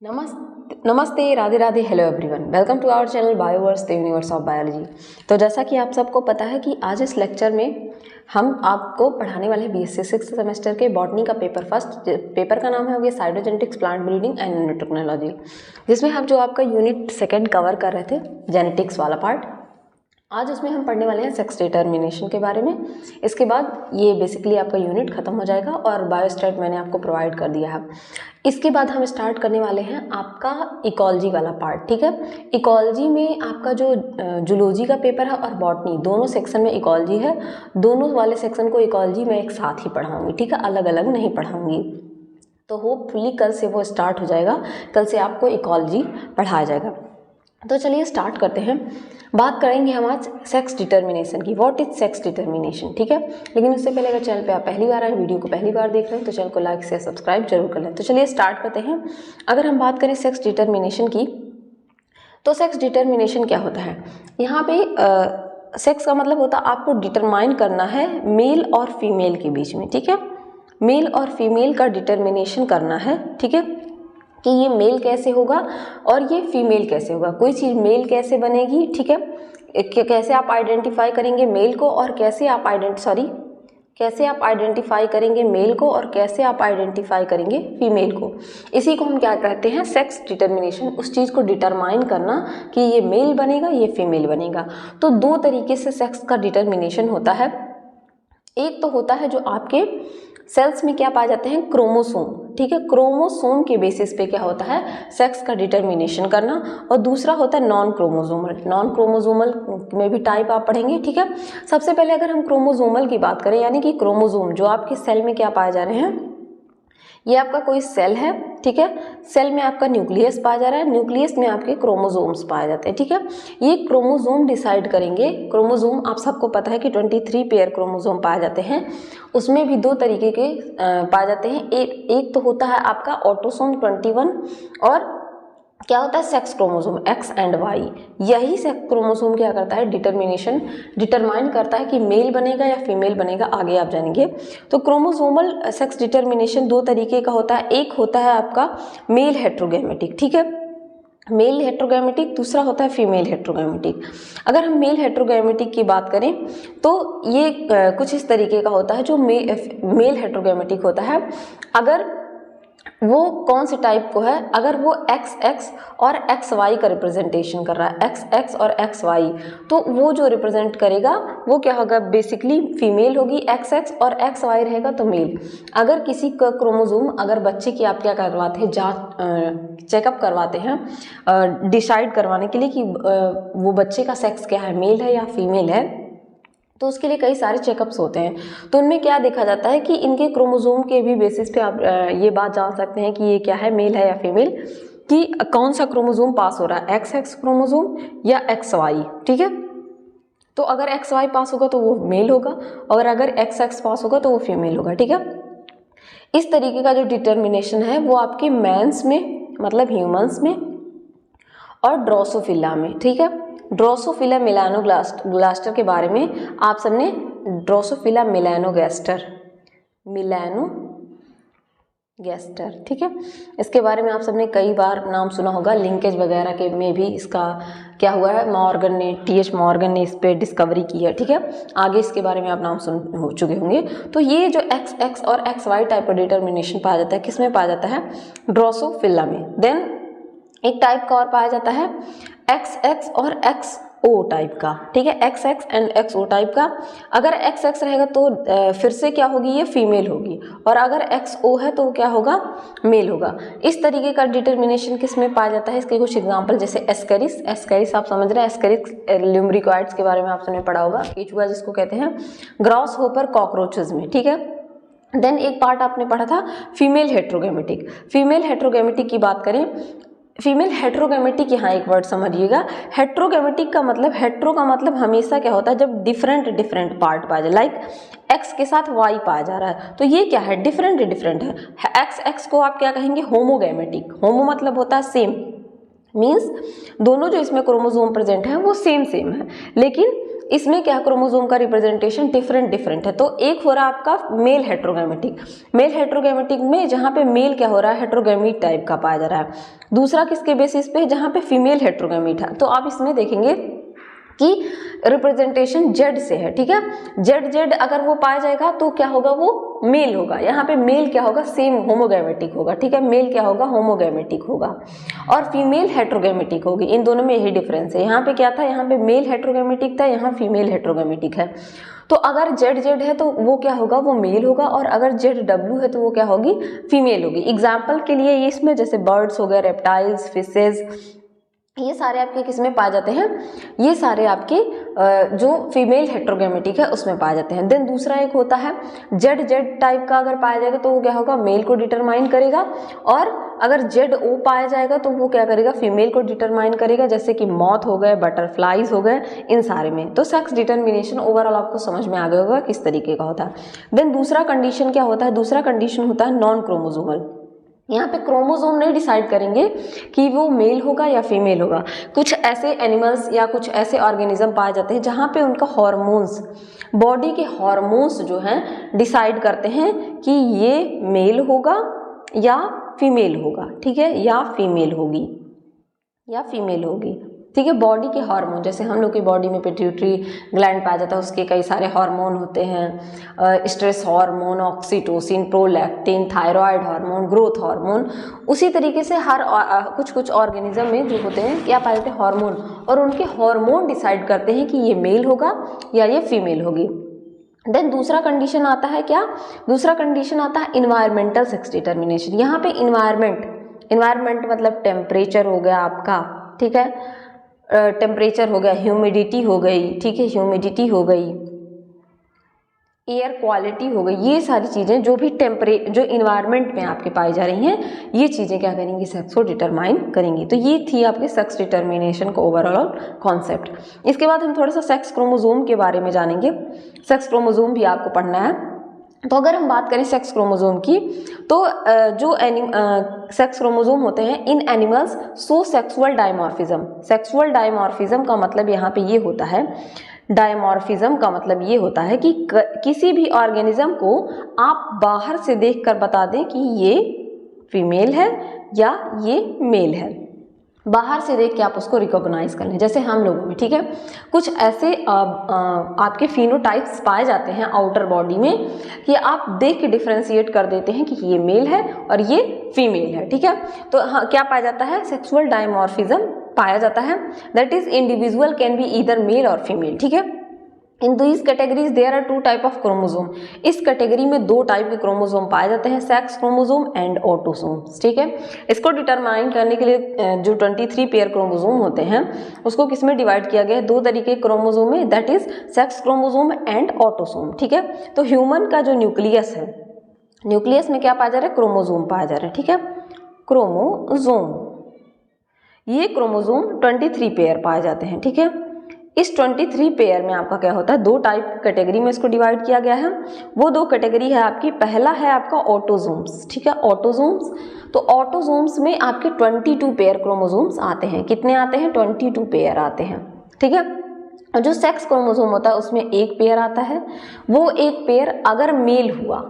नमस्ते, Radhe Radhe, hello everyone, welcome to our channel Bioverse the universe of biology. तो जैसा कि आप सबको पता है कि आज इस लेक्चर में हम आपको पढ़ाने वाले हैं बीएससी 6th सेमेस्टर के बॉटनी का फर्स्ट पेपर का नाम है वो साइटोजेनेटिक्स, प्लांट ब्रीडिंग एंड न्यूट्रोटेक्नोलॉजी, जिसमें हम जो आपका यूनिट 2 कवर कर रहे थे जेनेटिक्स वाला पार्ट। आज उसमें हम पढ़ने वाले हैं सेक्स डिटर्मिनेशन के बारे में। इसके बाद ये बेसिकली आपका यूनिट खत्म हो जाएगा और बायोस्टैट मैंने आपको प्रोवाइड कर दिया है। इसके बाद हम स्टार्ट करने वाले हैं आपका इकोलॉजी वाला पार्ट, ठीक है। इकोलॉजी में आपका जो जूलॉजी का पेपर है और बॉटनी दोनों सेक्शन में इकोलॉजी है। दोनों वाले सेक्शन को इकोलॉजी में एक साथ ही पढ़ाऊंगी, ठीक है, अलग अलग नहीं पढ़ाऊंगी। तो होपफुली कल से वो स्टार्ट हो जाएगा, कल से आपको इकोलॉजी पढ़ाया जाएगा। तो चलिए स्टार्ट करते हैं। बात करेंगे हम आज सेक्स डिटर्मिनेशन की। व्हाट इज सेक्स डिटर्मिनेशन, ठीक है। लेकिन उससे पहले अगर चैनल पे आप पहली बार आए, वीडियो को पहली बार देख रहे हैं, तो चैनल को लाइक शेयर सब्सक्राइब जरूर कर लें। तो चलिए स्टार्ट करते हैं। अगर हम बात करें सेक्स डिटर्मिनेशन की, तो सेक्स डिटर्मिनेशन क्या होता है। यहाँ पे सेक्स का मतलब होता है आपको डिटरमाइन करना है मेल और फीमेल के बीच में, ठीक है। मेल और फीमेल का डिटर्मिनेशन करना है, ठीक है, कि ये मेल कैसे होगा और ये फीमेल कैसे होगा। कोई चीज़ मेल कैसे बनेगी, ठीक है, कैसे आप आइडेंटिफाई करेंगे मेल को और कैसे आप आइडेंटिफाई करेंगे मेल को और कैसे आप आइडेंटिफाई करेंगे फीमेल को। इसी को हम क्या कहते हैं, सेक्स डिटर्मिनेशन। उस चीज़ को डिटरमाइन करना कि ये मेल बनेगा ये फीमेल बनेगा। तो दो तरीके से सेक्स का डिटर्मिनेशन होता है। एक तो होता है जो आपके सेल्स में क्या पाए जाते हैं, क्रोमोसोम, ठीक है। क्रोमोसोम के बेसिस पे क्या होता है, सेक्स का डिटर्मिनेशन करना। और दूसरा होता है नॉन क्रोमोसोमल। नॉन क्रोमोसोमल में भी टाइप आप पढ़ेंगे, ठीक है। सबसे पहले अगर हम क्रोमोसोमल की बात करें, यानी कि क्रोमोसोम जो आपके सेल में क्या पाए जा रहे हैं, ये आपका कोई सेल है, ठीक है। सेल में आपका न्यूक्लियस पाया जा रहा है, न्यूक्लियस में आपके क्रोमोसोम्स पाए जाते हैं, ठीक है। ये क्रोमोसोम डिसाइड करेंगे। क्रोमोसोम आप सबको पता है कि 23 पेयर क्रोमोसोम पाए जाते हैं। उसमें भी दो तरीके के पाए जाते हैं। एक तो होता है आपका ऑटोसोम 21 और क्या होता है sex chromosome X and Y. यही सेक्स क्रोमोसोम क्या करता है, डिटरमाइन करता है कि मेल बनेगा या फीमेल बनेगा, आगे आप जानेंगे। तो क्रोमोसोमल सेक्स डिटरमिनेशन दो तरीके का होता है। एक होता है आपका मेल हेट्रोगैमेटिक, ठीक है, मेल हेट्रोगैमेटिक। दूसरा होता है फीमेल हेट्रोगैमेटिक। अगर हम मेल हेट्रोगैमेटिक की बात करें तो ये कुछ इस तरीके का होता है जो मेल हेट्रोगैमेटिक होता है। अगर वो कौन से टाइप को है, अगर वो XX और XY का रिप्रेजेंटेशन कर रहा है, XX और XY, तो वो जो रिप्रेजेंट करेगा वो क्या होगा, बेसिकली फीमेल होगी। XX और XY रहेगा तो मेल। अगर किसी का क्रोमोसोम, अगर बच्चे की आप क्या करवाते हैं, चेकअप करवाते हैं डिसाइड करवाने के लिए कि वो बच्चे का सेक्स क्या है, मेल है या फीमेल है, तो उसके लिए कई सारे चेकअप्स होते हैं। तो उनमें क्या देखा जाता है कि इनके क्रोमोसोम के भी बेसिस पे आप ये बात जान सकते हैं कि ये क्या है, मेल है या फीमेल, कि कौन सा क्रोमोसोम पास हो रहा है, XX क्रोमोसोम या XY, ठीक है। तो अगर XY पास होगा तो वो मेल होगा और अगर XX पास होगा तो वो फीमेल होगा, ठीक है। इस तरीके का जो डिटर्मिनेशन है वो आपके मैंस में, मतलब ह्यूमंस में, और ड्रोसोफिला में, ठीक है। ड्रोसोफिला मेलानोगास्टर के बारे में आप सबने ड्रोसोफिला मेलानोगास्टर, ठीक है, इसके बारे में आप सबने कई बार नाम सुना होगा। लिंकेज वगैरह के में भी इसका क्या हुआ है, TH मॉर्गन ने इस पे डिस्कवरी की है, ठीक है। आगे इसके बारे में आप नाम सुन हो चुके होंगे। तो ये जो XX और XY टाइप का डिटर्मिनेशन पाया जाता है, किस में पाया जाता है, ड्रोसोफिला में। देन एक टाइप का और पाया जाता है XX और XO टाइप का, ठीक है, XX एंड XO टाइप का। अगर XX रहेगा तो फिर से क्या होगी, ये फीमेल होगी, और अगर XO है तो क्या होगा, मेल होगा। इस तरीके का डिटर्मिनेशन किस में पाया जाता है, इसके कुछ एग्जांपल जैसे एस्केरिस आप समझ रहे हैं, एस्केरिस ल्यूमरिकॉइड्स के बारे में आपने पढ़ा होगा, केचुआ जिसको कहते हैं, ग्रॉस होपर कॉकरोचेस में, ठीक है। देन एक पार्ट आपने पढ़ा था फीमेल हेट्रोगैमेटिक। फीमेल हेट्रोगैमेटिक की बात करें, फीमेल हेट्रोगैमेटिक, यहाँ एक वर्ड समझिएगा, हेट्रोगैमेटिक का मतलब, हेट्रो का मतलब हमेशा क्या होता है, जब डिफरेंट पार्ट पाया जाए, लाइक एक्स के साथ वाई पाया जा रहा है, तो ये क्या है, डिफरेंट है। एक्स को आप क्या कहेंगे, होमोगैमेटिक। होमो मतलब होता है सेम, मीन्स दोनों जो इसमें क्रोमोसोम प्रेजेंट है वो सेम है, लेकिन इसमें क्या क्रोमोसोम का रिप्रेजेंटेशन डिफरेंट है। तो एक हो रहा है आपका मेल हेट्रोगैमेटिक में जहाँ पे मेल क्या हो रहा है हेट्रोगैमीट टाइप का पाया जा रहा है, दूसरा किसके बेसिस पे जहाँ पे फीमेल हेट्रोगैमीट है। तो आप इसमें देखेंगे कि रिप्रेजेंटेशन जेड से है, ठीक है, जेड अगर वो पाया जाएगा तो क्या होगा, वो मेल होगा। यहाँ पे मेल क्या होगा, सेम होमोगैमेटिक होगा, ठीक है, मेल क्या होगा, होमोगैमेटिक होगा और फीमेल हेट्रोगैमेटिक होगी। इन दोनों में यही डिफरेंस है। यहाँ पे क्या था, यहाँ पे मेल हेट्रोगैमेटिक था, यहाँ फीमेल हेट्रोगैमेटिक है। तो अगर जेड है तो वो क्या होगा, वो मेल होगा, और अगर जेड डब्ल्यू है तो वो क्या होगी, फीमेल होगी। एग्जाम्पल के लिए ये इसमें जैसे बर्ड्स हो गए, रेप्टाइल्स, फिशेज, ये सारे आपके किस में पाए जाते हैं, ये सारे आपके जो फीमेल हेट्रोगैमेटिक है उसमें पाए जाते हैं। देन दूसरा एक होता है जेड टाइप का, अगर पाया जाएगा तो वो क्या होगा, मेल को डिटरमाइन करेगा, और अगर जेड ओ पाया जाएगा तो वो क्या करेगा, फीमेल को डिटरमाइन करेगा, जैसे कि मॉथ हो गए, बटरफ्लाइज हो गए, इन सारे में। तो सेक्स डिटर्मिनेशन ओवरऑल आपको समझ में आ गया होगा किस तरीके का होता है। देन दूसरा कंडीशन क्या होता है, दूसरा कंडीशन होता है नॉन क्रोमोसोमल। यहाँ पे क्रोमोसोम नहीं डिसाइड करेंगे कि वो मेल होगा या फीमेल होगा। कुछ ऐसे एनिमल्स या कुछ ऐसे ऑर्गेनिज्म पाए जाते हैं जहाँ पे उनका हार्मोन्स, बॉडी के हार्मोन्स जो हैं डिसाइड करते हैं कि ये मेल होगा या फीमेल होगा, ठीक है, या फीमेल होगी, ठीक है। बॉडी के हार्मोन, जैसे हम लोग की बॉडी में पिट्यूटरी ग्लैंड पाया जाता है, उसके कई सारे हार्मोन होते हैं, stress hormone, oxytocin, prolactin, thyroid hormone, growth hormone. उसी तरीके से हर कुछ ऑर्गेनिज्म में जो होते हैं क्या पाए जाते हैं, हार्मोन, और उनके हार्मोन डिसाइड करते हैं कि ये मेल होगा या ये फीमेल होगी। देन दूसरा कंडीशन आता है क्या, दूसरा कंडीशन आता है इन्वायरमेंटल सेक्स डिटर्मिनेशन। यहाँ पे इन्वायरमेंट मतलब टेम्परेचर हो गया आपका, ठीक है, टेम्परेचर हो गया, ह्यूमिडिटी हो गई, ठीक है, ह्यूमिडिटी हो गई, एयर क्वालिटी हो गई, ये सारी चीज़ें जो भी जो इन्वायरमेंट में आपके पाई जा रही हैं, ये चीज़ें क्या करेंगी, सेक्स को डिटरमाइन करेंगी। तो ये थी आपके सेक्स डिटर्मिनेशन का ओवरऑल कॉन्सेप्ट। इसके बाद हम थोड़ा सा सेक्स क्रोमोसोम के बारे में जानेंगे। सेक्स क्रोमोसोम भी आपको पढ़ना है। तो अगर हम बात करें सेक्स क्रोमोसोम की, तो जो सेक्स क्रोमोसोम होते हैं in animals so sexual dimorphism. Sexual dimorphism का मतलब यहाँ पे ये होता है, डायमॉर्फिज्म का मतलब ये होता है कि किसी भी ऑर्गेनिज्म को आप बाहर से देखकर बता दें कि ये फीमेल है या ये मेल है। बाहर से देख के आप उसको रिकॉग्नाइज कर लें। जैसे हम लोगों में, ठीक है, कुछ ऐसे आपके फिनोटाइप्स पाए जाते हैं आउटर बॉडी में कि आप देख के डिफ्रेंशिएट कर देते हैं कि ये मेल है और ये फीमेल है, ठीक है। तो हाँ, क्या पाया जाता है, सेक्सुअल डायमॉर्फिज्म पाया जाता है। That is individual can be either male और फीमेल, ठीक है। In these categories there are 2 type of chromosome. इस कैटेगरी में 2 टाइप के क्रोमोसोम पाए जाते हैं, सेक्स क्रोमोसोम एंड ऑटोसोम्स, ठीक है। इसको डिटरमाइन करने के लिए जो 23 पेयर क्रोमोसोम होते हैं उसको किस में डिवाइड किया गया है, 2 तरीके के क्रोमोसोम में, that is sex chromosome and autosome, ठीक है। तो ह्यूमन का जो न्यूक्लियस है, न्यूक्लियस में क्या पाया जा रहा है, क्रोमोसोम पाया जा रहा है, ठीक है, क्रोमोसोम। ये क्रोमोसोम 23 पेयर पाए जाते हैं, ठीक है। इस 23 पेयर में आपका क्या होता है, 2 टाइप कैटेगरी में इसको डिवाइड किया गया है। वो 2 कैटेगरी है आपकी, पहला है आपका ऑटोसोम्स, ठीक है, ऑटोसोम्स। तो ऑटोसोम्स में आपके 22 पेयर क्रोमोसोम्स आते हैं। कितने आते हैं, 22 पेयर आते हैं, ठीक है। और जो सेक्स क्रोमोसोम होता है उसमें 1 पेयर आता है। वो 1 पेयर अगर मेल हुआ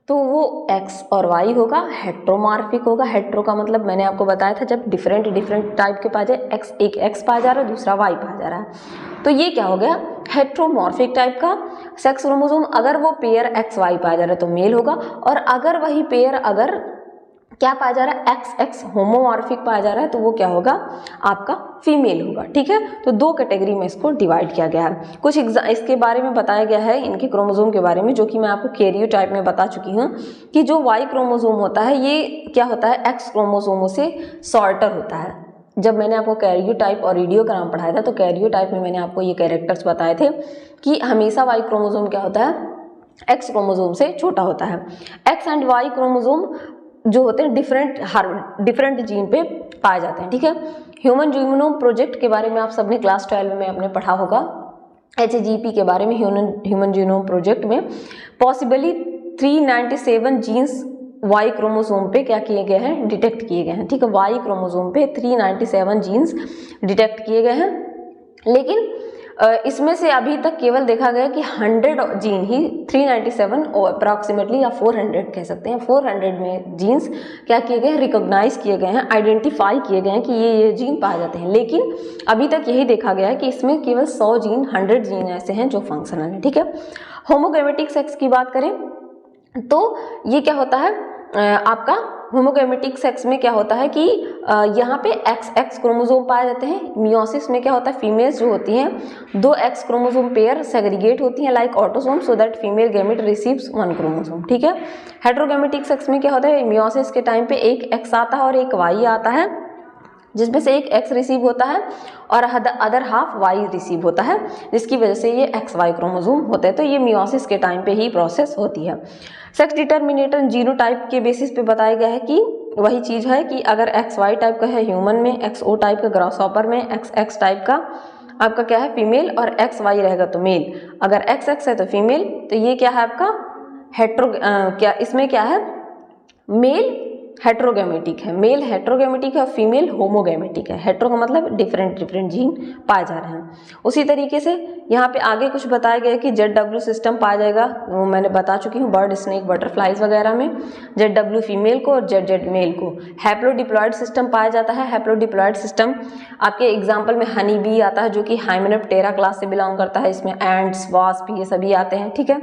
तो वो X और Y होगा, हेट्रोमॉर्फिक होगा। हेट्रो का मतलब मैंने आपको बताया था, जब डिफरेंट टाइप के पाए जाए, एक X पाया जा रहा है, दूसरा Y पाया जा रहा है, तो ये क्या हो गया, हेट्रोमॉर्फिक टाइप का सेक्स क्रोमोसोम। अगर वो पेयर XY पाया जा रहा है तो मेल होगा, और अगर वही पेयर अगर क्या पाया जा रहा है, XX होमोमॉर्फिक पाया जा रहा है, तो वो क्या होगा, आपका फीमेल होगा, ठीक है। तो 2 कैटेगरी में इसको डिवाइड किया गया है। कुछ इसके बारे में बताया गया है, इनके क्रोमोसोम के बारे में, जो कि मैं आपको कैरियोटाइप में बता चुकी हूँ कि जो Y क्रोमोसोम होता है ये क्या होता है, X क्रोमोसोमों से शॉर्टर होता है। जब मैंने आपको कैरियोटाइप और रेडियोग्राम पढ़ाया था तो कैरियोटाइप में मैंने आपको ये कैरेक्टर्स बताए थे कि हमेशा Y क्रोमोसोम क्या होता है, X क्रोमोसोम से छोटा होता है। X एंड Y क्रोमोसोम जो होते हैं डिफरेंट जीन पे पाए जाते हैं, ठीक है। ह्यूमन जीनोम प्रोजेक्ट के बारे में आप सबने क्लास 12 में आपने पढ़ा होगा, HGP के बारे में, ह्यूमन जीनोम प्रोजेक्ट में पॉसिबली 397 जीन्स वाई क्रोमोसोम पे क्या किए गए हैं, डिटेक्ट किए गए हैं। ठीक है, वाई क्रोमोसोम पे 397 जीन्स डिटेक्ट किए गए हैं, लेकिन इसमें से अभी तक केवल देखा गया कि 100 जीन ही 397 और अप्रॉक्सीमेटली या 400 कह सकते हैं, 400 में जीन्स क्या किए गए हैं, रिकॉग्नाइज किए गए हैं, आइडेंटिफाई किए गए हैं कि ये जीन पाए जाते हैं। लेकिन अभी तक यही देखा गया है कि इसमें केवल 100 जीन, 100 जीन ऐसे हैं जो फंक्शनल हैं। ठीक है, होमोगैमेटिक सेक्स की बात करें तो ये क्या होता है, आपका होमोगैमेटिक सेक्स में क्या होता है कि यहाँ पे XX क्रोमोसोम पाए जाते हैं। मियोसिस में क्या होता है, फीमेल्स जो होती हैं 2 X क्रोमोसोम पेयर सेग्रीगेट होती हैं like autosome, so that female gamete receives 1 chromosome. ठीक है, हेटेरोगैमेटिक सेक्स में क्या होता है, मियोसिस के टाइम पे एक X आता है और एक Y आता है, जिसमें से एक X रिसीव होता है और अदर हाफ Y रिसीव होता है, जिसकी वजह से ये XY क्रोमोसोम होते हैं। तो ये मियोसिस के टाइम पे ही प्रोसेस होती है। सेक्स डिटर्मिनेटर जीनोटाइप के बेसिस पे बताया गया है कि वही चीज़ है कि अगर XY टाइप का है ह्यूमन में, XO टाइप का ग्रासहॉपर में, XX टाइप का आपका क्या है फीमेल, और XY रहेगा तो मेल। अगर XX है तो फीमेल, तो ये क्या है आपका क्या इसमें क्या है, मेल हेट्रोगैमेटिक है, मेल हेट्रोगैमेटिक है, फीमेल होमोगैमेटिक है। हेट्रो का मतलब डिफरेंट जीन पाए जा रहे हैं। उसी तरीके से यहाँ पे आगे कुछ बताया गया है कि ZW सिस्टम पाया जाएगा, वो मैंने बता चुकी हूँ, बर्ड, स्नेक, बटरफ्लाइज वगैरह में ZW फीमेल को और ZZ मेल को। हैप्लोडिप्लॉयड सिस्टम पाया जाता है। हैप्लोडिप्लॉयड सिस्टम आपके एग्जाम्पल में हनी बी आता है जो कि हाइमेनोप्टेरा क्लास से बिलोंग करता है, इसमें एंड्स, वास्प ये सभी आते हैं। ठीक है,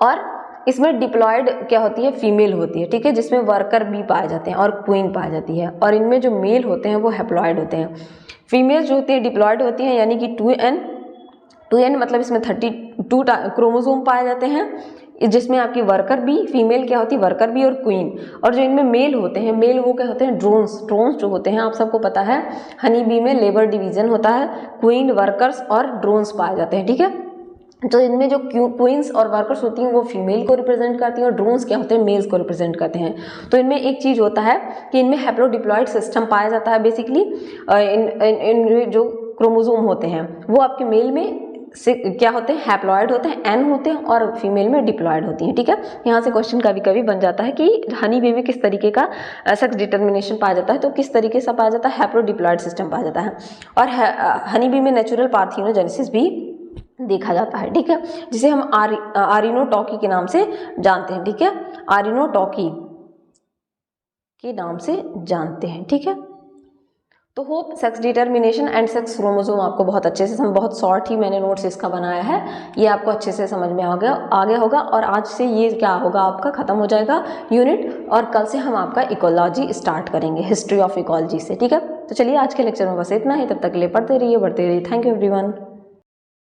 और इसमें डिप्लॉयड क्या होती है, फीमेल होती है। ठीक है, जिसमें वर्कर भी पाए जाते हैं और क्वीन पाई जाती है, और इनमें जो मेल होते हैं वो हैप्लॉयड होते हैं। फीमेल जो होती है डिप्लॉयड होती हैं, यानी कि 2n मतलब इसमें 32 क्रोमोसोम पाए जाते हैं, जिसमें आपकी वर्कर भी, फीमेल क्या होती है वर्कर भी और क्वीन। और जो इनमें मेल होते हैं, मेल वो क्या होते हैं, ड्रोन्स जो होते हैं, आप सबको पता है हनी बी में लेबर डिवीजन होता है, क्वीन, वर्कर्स और ड्रोन्स पाए जाते हैं। ठीक है, तो इनमें जो क्वींस और वर्कर्स होती हैं वो फीमेल को रिप्रेजेंट करती हैं और ड्रोन्स क्या होते हैं, मेल्स को रिप्रेजेंट करते हैं। तो इनमें एक चीज़ होता है कि इनमें हैप्लोडिप्लॉयड सिस्टम पाया जाता है। बेसिकली इन जो क्रोमोसोम होते हैं वो आपके मेल में से क्या होते हैं, हैप्लॉयड होते हैं, N होते हैं, और फीमेल में डिप्लॉयड होती हैं। ठीक है, यहाँ से क्वेश्चन कभी कभी बन जाता है कि हनी बी में किस तरीके का सेक्स डिटर्मिनेशन पाया जाता है, तो किस तरीके से पाया जाता है, हैप्लोडिप्लॉयड सिस्टम पाया जाता है। और हनी बी में नेचुरल पार्थिनोजेनेसिस भी देखा जाता है। ठीक है, जिसे हम आरिनोटॉकी के नाम से जानते हैं। ठीक है, आरिनोटॉकी के नाम से जानते हैं। ठीक है, तो hope sex determination and sex chromosome आपको बहुत अच्छे से बहुत शॉर्ट ही मैंने नोट्स इसका बनाया है, ये आपको अच्छे से समझ में आ गया होगा। और आज से ये क्या होगा, आपका खत्म हो जाएगा यूनिट, और कल से हम आपका इकोलॉजी स्टार्ट करेंगे, हिस्ट्री ऑफ इकोलॉजी से। ठीक है, तो चलिए आज के लेक्चर में बस इतना ही, तब तक के लिए पढ़ते रहिए, बढ़ते रहिए। Thank you everyone.